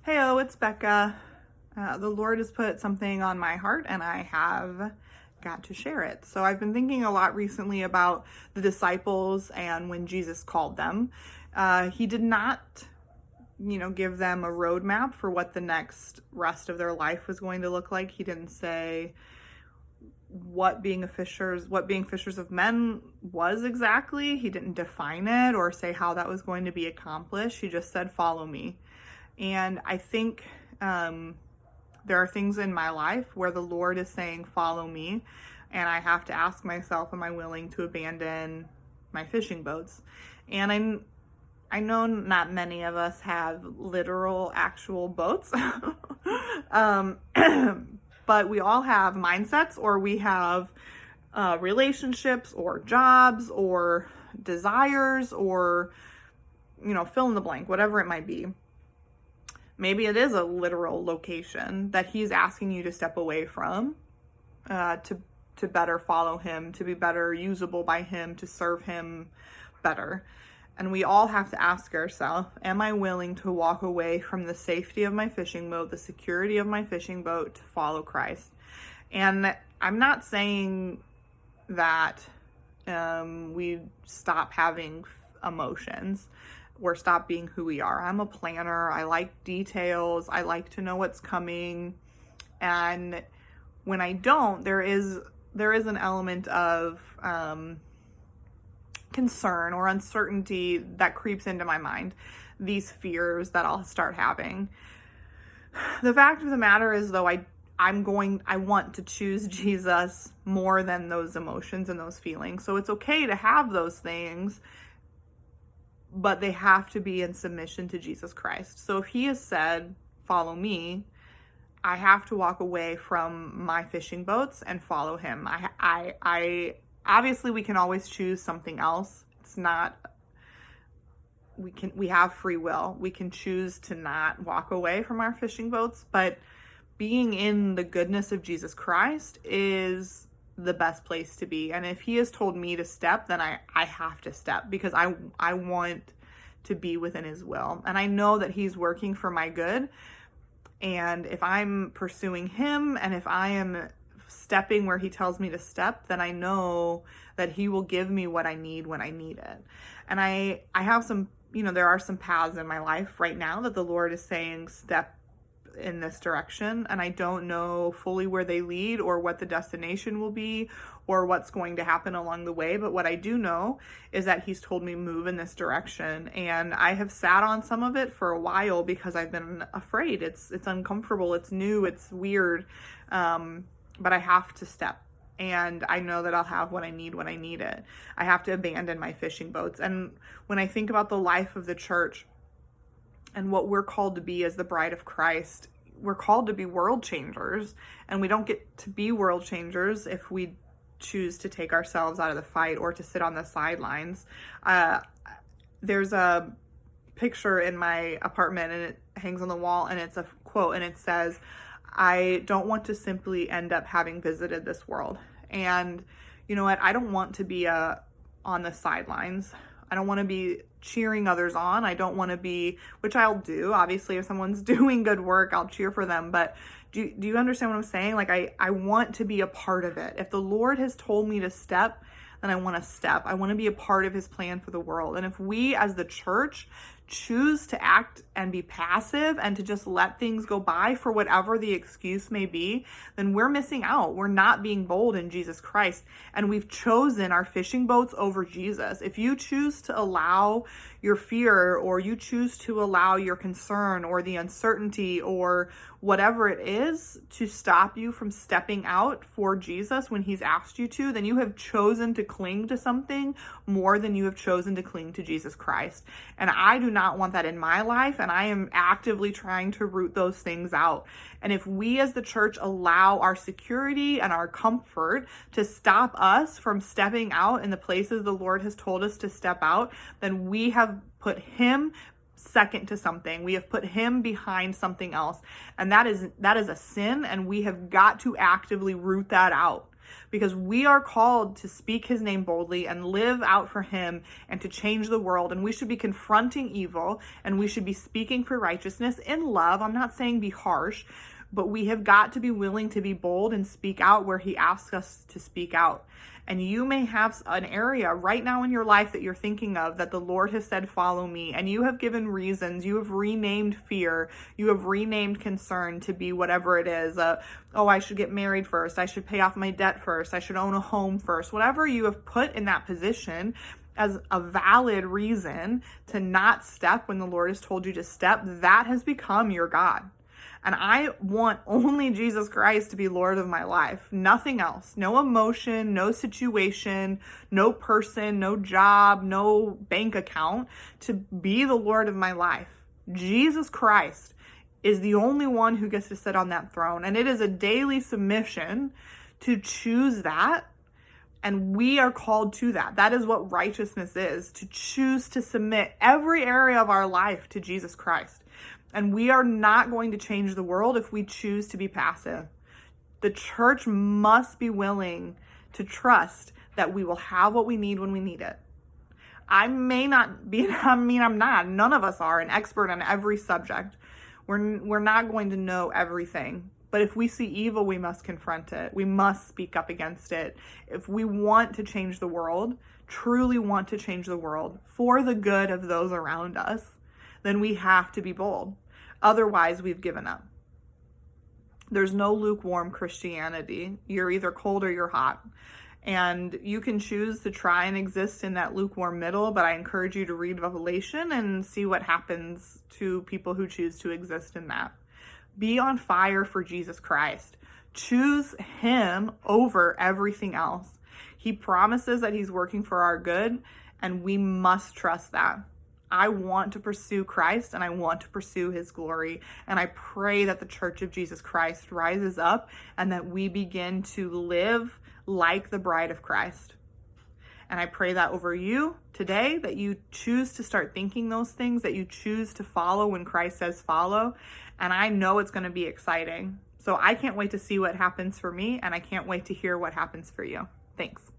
Heyo, it's Becca. The Lord has put something on my heart and I have got to share it. So I've been thinking a lot recently about the disciples and when Jesus called them. He did not, give them a roadmap for what the next rest of their life was going to look like. He didn't say what being fishers of men was exactly. He didn't define it or say how that was going to be accomplished. He just said, "Follow me." And I think there are things in my life where the Lord is saying, "Follow me." And I have to ask myself, am I willing to abandon my fishing boats? And I know not many of us have literal, actual boats. But we all have mindsets, or we have relationships or jobs or desires, or, fill in the blank, whatever it might be. Maybe it is a literal location that he's asking you to step away from to better follow him, to be better usable by him, to serve him better. And we all have to ask ourselves, am I willing to walk away from the safety of my fishing boat, the security of my fishing boat, to follow Christ? And I'm not saying that we stop having emotions or stop being who we are. I'm a planner. I like details. I like to know what's coming. And when I don't, there is an element of concern or uncertainty that creeps into my mind, these fears that I'll start having. The fact of the matter is, though, I want to choose Jesus more than those emotions and those feelings. So it's okay to have those things, but they have to be in submission to Jesus Christ. So if he has said, "Follow me," I have to walk away from my fishing boats and follow him. I obviously, we can always choose something else. We have free will. We can choose to not walk away from our fishing boats, but being in the goodness of Jesus Christ is the best place to be. And if he has told me to step, then I have to step, because I want to be within his will. And I know that he's working for my good. And if I'm pursuing him, and if I am stepping where he tells me to step, then I know that he will give me what I need when I need it. And I have some, there are some paths in my life right now that the Lord is saying, step in this direction, and I don't know fully where they lead or what the destination will be or what's going to happen along the way. But what I do know is that he's told me move in this direction, and I have sat on some of it for a while because I've been afraid. It's uncomfortable, it's new, it's weird, but I have to step. And I know that I'll have what I need when I need it. I have to abandon my fishing boats. And when I think about the life of the church and what we're called to be as the bride of Christ, we're called to be world changers. And we don't get to be world changers if we choose to take ourselves out of the fight or to sit on the sidelines. There's a picture in my apartment, and it hangs on the wall, and it's a quote, and it says, "I don't want to simply end up having visited this world." And you know what? I don't want to be on the sidelines. I don't want to be cheering others on. I don't want to be, which I'll do. Obviously, if someone's doing good work, I'll cheer for them. But do you understand what I'm saying? Like, I want to be a part of it. If the Lord has told me to step, then I want to step. I want to be a part of his plan for the world. And if we as the church choose to act and be passive and to just let things go by for whatever the excuse may be, then we're missing out. We're not being bold in Jesus Christ. And we've chosen our fishing boats over Jesus. If you choose to allow your fear, or you choose to allow your concern or the uncertainty or whatever it is to stop you from stepping out for Jesus when he's asked you to, then you have chosen to cling to something more than you have chosen to cling to Jesus Christ. And I do not want that in my life, and I am actively trying to root those things out. And if we as the church allow our security and our comfort to stop us from stepping out in the places the Lord has told us to step out, then we have put him second to something. We have put him behind something else. And that is a sin, and we have got to actively root that out. because we are called to speak his name boldly and live out for him and to change the world. And we should be confronting evil, and we should be speaking for righteousness in love. I'm not saying be harsh, but we have got to be willing to be bold and speak out where he asks us to speak out. And you may have an area right now in your life that you're thinking of that the Lord has said, follow me. And you have given reasons. You have renamed fear. You have renamed concern to be whatever it is. Oh, I should get married first. I should pay off my debt first. I should own a home first. Whatever you have put in that position as a valid reason to not step when the Lord has told you to step, that has become your God. And I want only Jesus Christ to be Lord of my life. Nothing else. No emotion, no situation, no person, no job, no bank account to be the Lord of my life. Jesus Christ is the only one who gets to sit on that throne. And it is a daily submission to choose that. And we are called to that. That is what righteousness is, to choose to submit every area of our life to Jesus Christ. And we are not going to change the world if we choose to be passive. The church must be willing to trust that we will have what we need when we need it. I may not be, I'm not, none of us are an expert on every subject. We're not going to know everything. But if we see evil, we must confront it. We must speak up against it. If we want to change the world, truly want to change the world for the good of those around us, then we have to be bold. Otherwise, we've given up. There's no lukewarm Christianity. You're either cold or you're hot. And you can choose to try and exist in that lukewarm middle, but I encourage you to read Revelation and see what happens to people who choose to exist in that. Be on fire for Jesus Christ. Choose him over everything else. He promises that he's working for our good, and we must trust that. I want to pursue Christ, and I want to pursue his glory. And I pray that the Church of Jesus Christ rises up and that we begin to live like the bride of Christ. And I pray that over you today, that you choose to start thinking those things, that you choose to follow when Christ says follow. And I know it's going to be exciting. So I can't wait to see what happens for me, and I can't wait to hear what happens for you. Thanks.